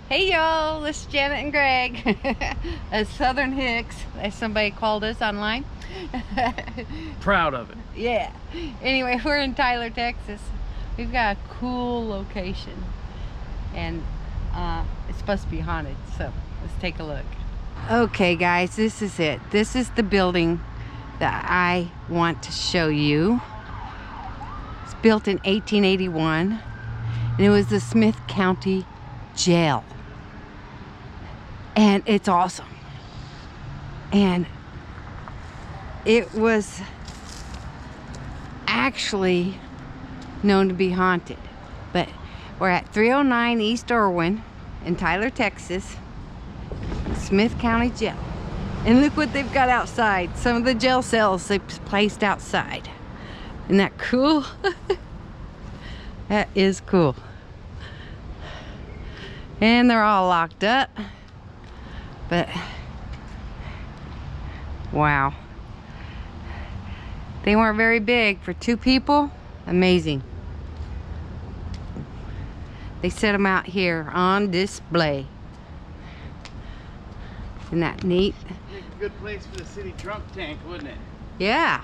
Hey y'all, this is Janet and Greg. As Southern Hicks, as somebody called us online. Proud of it. Yeah. Anyway, we're in Tyler, Texas. We've got a cool location. And it's supposed to be haunted, so let's take a look. Okay guys, this is it. This is the building that I want to show you. It's built in 1881. And it was the Smith County Jail. And it's awesome. And it was actually known to be haunted. But we're at 309 East Irwin in Tyler, Texas. Smith County Jail. And look what they've got outside. Some of the jail cells they've placed outside. Isn't that cool? That is cool. And they're all locked up. But wow, they weren't very big for 2 people. Amazing. They set them out here on display. Isn't that neat? A good place for the city drunk tank, wouldn't it? Yeah.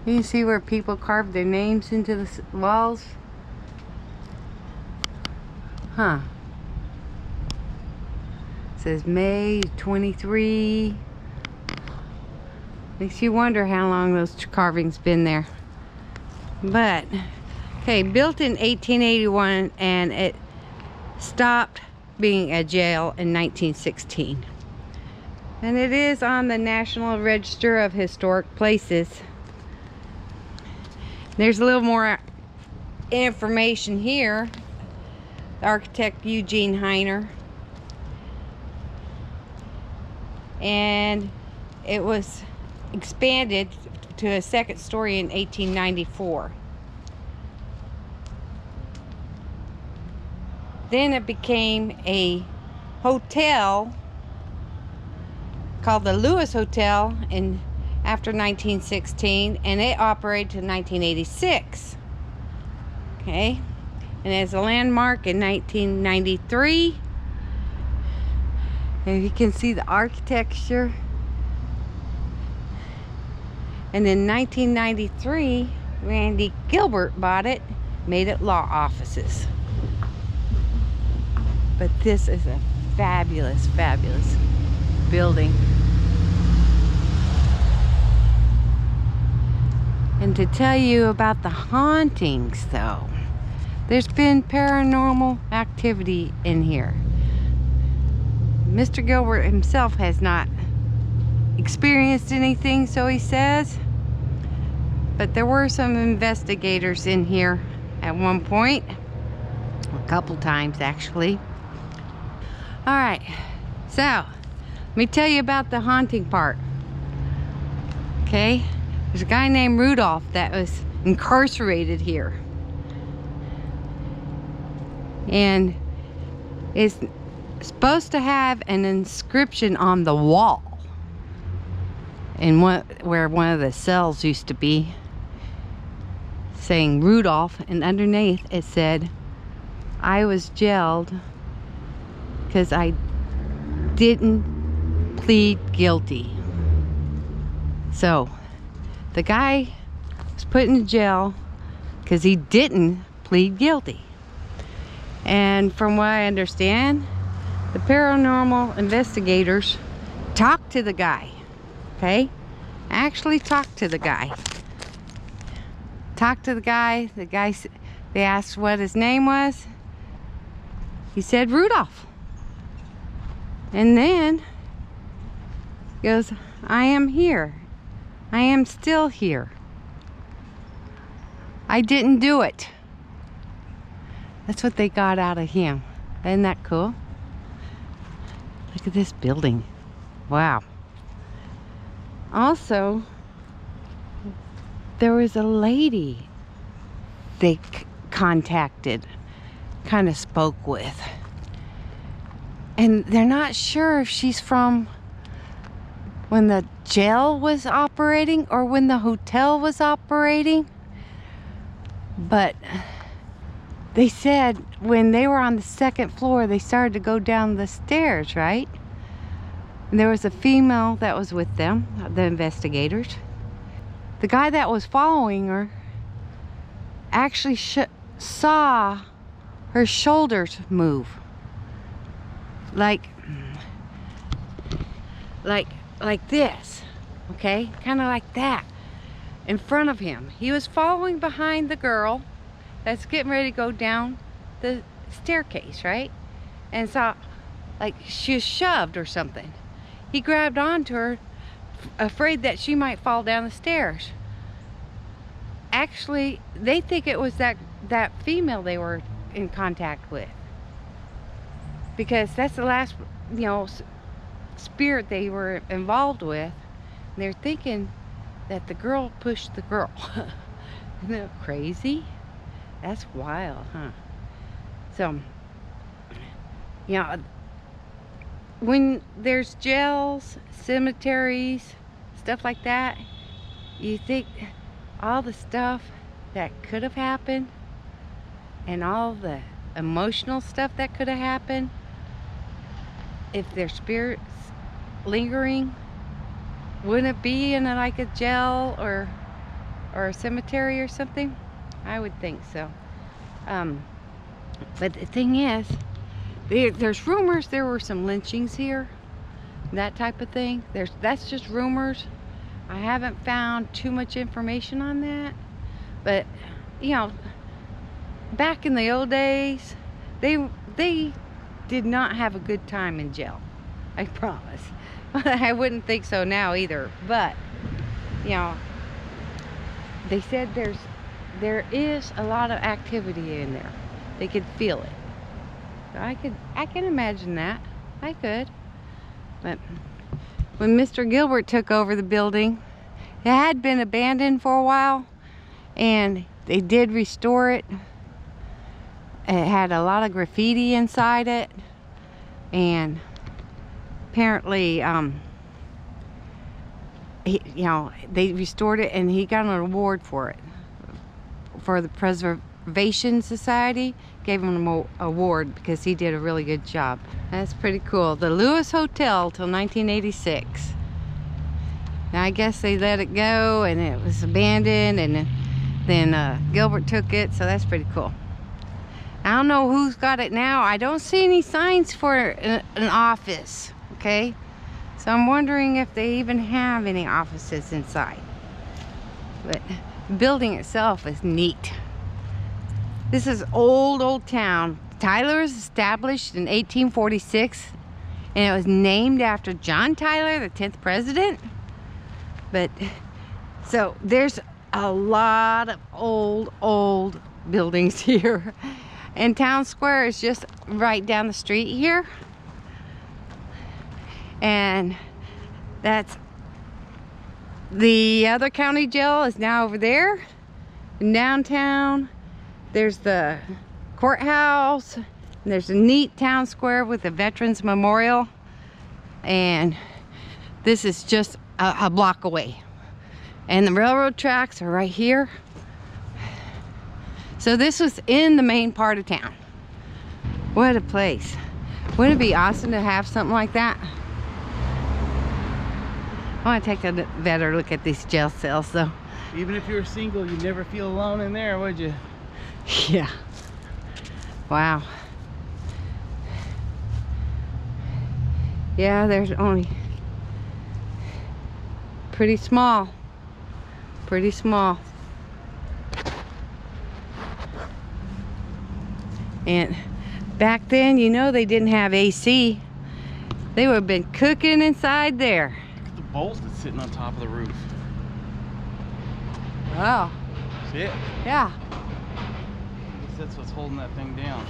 You can see where people carved their names into the walls. Huh. Says May 23. Makes you wonder how long those carvings been there. But okay, built in 1881, and it stopped being a jail in 1916. And it is on the National Register of Historic Places. There's a little more information here. Architect Eugene Heiner. And it was expanded to a 2nd story in 1894. Then it became a hotel called the Lewis Hotel after 1916, and it operated to 1986. Okay, and as a landmark in 1993. And you can see the architecture. And in 1993, Randy Gilbert bought it, made it law offices. But this is a fabulous, fabulous building. And to tell you about the hauntings, though, there's been paranormal activity in here. Mr. Gilbert himself has not experienced anything, so he says. But there were some investigators in here at one point. A couple times, actually. Alright, so let me tell you about the haunting part. Okay, there's a guy named Rudolph that was incarcerated here. And it's supposed to have an inscription on the wall in where one of the cells used to be, saying Rudolph, and underneath it said, "I was jailed because I didn't plead guilty." So the guy was put in jail because he didn't plead guilty. And from what I understand, the paranormal investigators talked to the guy, okay? Actually talked to the guy. Talked to the guy. They asked what his name was. He said Rudolph. And then he goes, "I am here. I am still here. I didn't do it." That's what they got out of him. Isn't that cool? Look at this building. Wow. Also, there was a lady they contacted, kind of spoke with. And they're not sure if she's from when the jail was operating or when the hotel was operating. But they said when they were on the second floor, they started to go down the stairs, right? And there was a female that was with them, the investigators. The guy that was following her actually saw her shoulders move. Like this, okay? Kind of like that, in front of him. He was following behind the girl that's getting ready to go down the staircase, right? And saw, like, she was shoved or something. He grabbed onto her, afraid that she might fall down the stairs. Actually, they think it was that female they were in contact with, because that's the last, you know, spirit they were involved with. And they're thinking that the girl pushed the girl. Isn't that crazy? That's wild, huh? So, you know, when there's jails, cemeteries, stuff like that, you think all the stuff that could have happened and all the emotional stuff that could have happened, if their spirits lingering, wouldn't it be in like a jail or a cemetery or something? I would think so. But the thing is, there's rumors there were some lynchings here, that type of thing. That's just rumors. I haven't found too much information on that. But, you know, back in the old days, they did not have a good time in jail. I promise. I wouldn't think so now either. But, you know, they said there is a lot of activity in there. They could feel it. So I can imagine that. I could. But when Mr. Gilbert took over the building, it had been abandoned for a while, and they did restore it. It had a lot of graffiti inside it, and apparently, you know, they restored it, and he got an award for it. For the Preservation Society, gave him an award because he did a really good job. That's pretty cool. The Lewis Hotel till 1986. Now I guess they let it go and it was abandoned, and then Gilbert took it, so that's pretty cool. I don't know who's got it now. I don't see any signs for an office, okay? So I'm wondering if they even have any offices inside. But the building itself is neat. This is old town. Tyler was established in 1846, and it was named after John Tyler, the 10th president. But so there's a lot of old buildings here, and Town Square is just right down the street here, and that's the other county jail is now over there. In downtown, there's the courthouse, and there's a neat town square with a Veterans Memorial, and this is just a block away, and the railroad tracks are right here. So this was in the main part of town. What a place. Wouldn't it be awesome to have something like that? I want to take a better look at these jail cells though. Even if you were single, you'd never feel alone in there, would you? Yeah. Wow. Yeah, there's only pretty small. Pretty small. And back then, you know, they didn't have AC. They would have been cooking inside there. Look at the bolt that's sitting on top of the roof. Wow. See it? Yeah. I guess that's what's holding that thing down.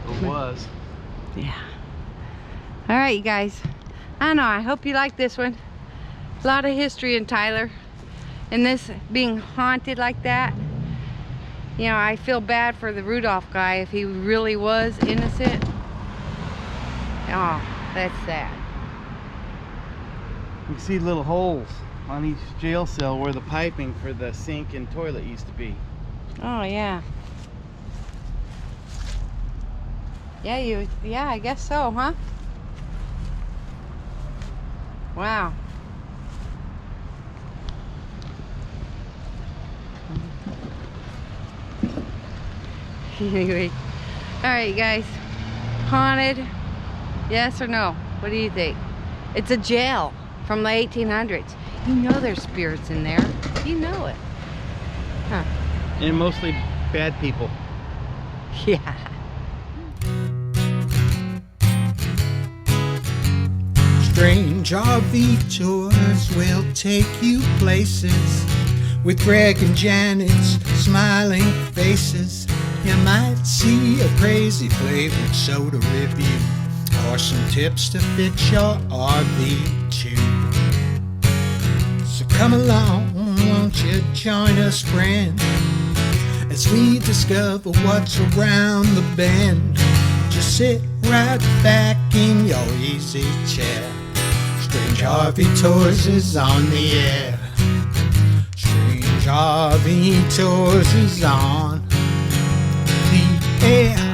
Or was. Yeah. All right, you guys. I don't know. I hope you like this one. A lot of history in Tyler. And this being haunted like that. You know, I feel bad for the Rudolph guy if he really was innocent. Oh, that's sad. You can see little holes on each jail cell where the piping for the sink and toilet used to be. Oh, yeah. Yeah, I guess so, huh? Wow. Anyway, all right, guys. Haunted, yes or no? What do you think? It's a jail from the 1800s. You know there's spirits in there. You know it. Huh. And mostly bad people. Yeah. Strange RV tours will take you places with Greg and Janet's smiling faces. You might see a crazy flavored soda review or some tips to fix your RV too. So come along, won't you join us, friend, as we discover what's around the bend. Just sit right back in your easy chair. Strange RV Tours is on the air. Strange RV Tours is on the air.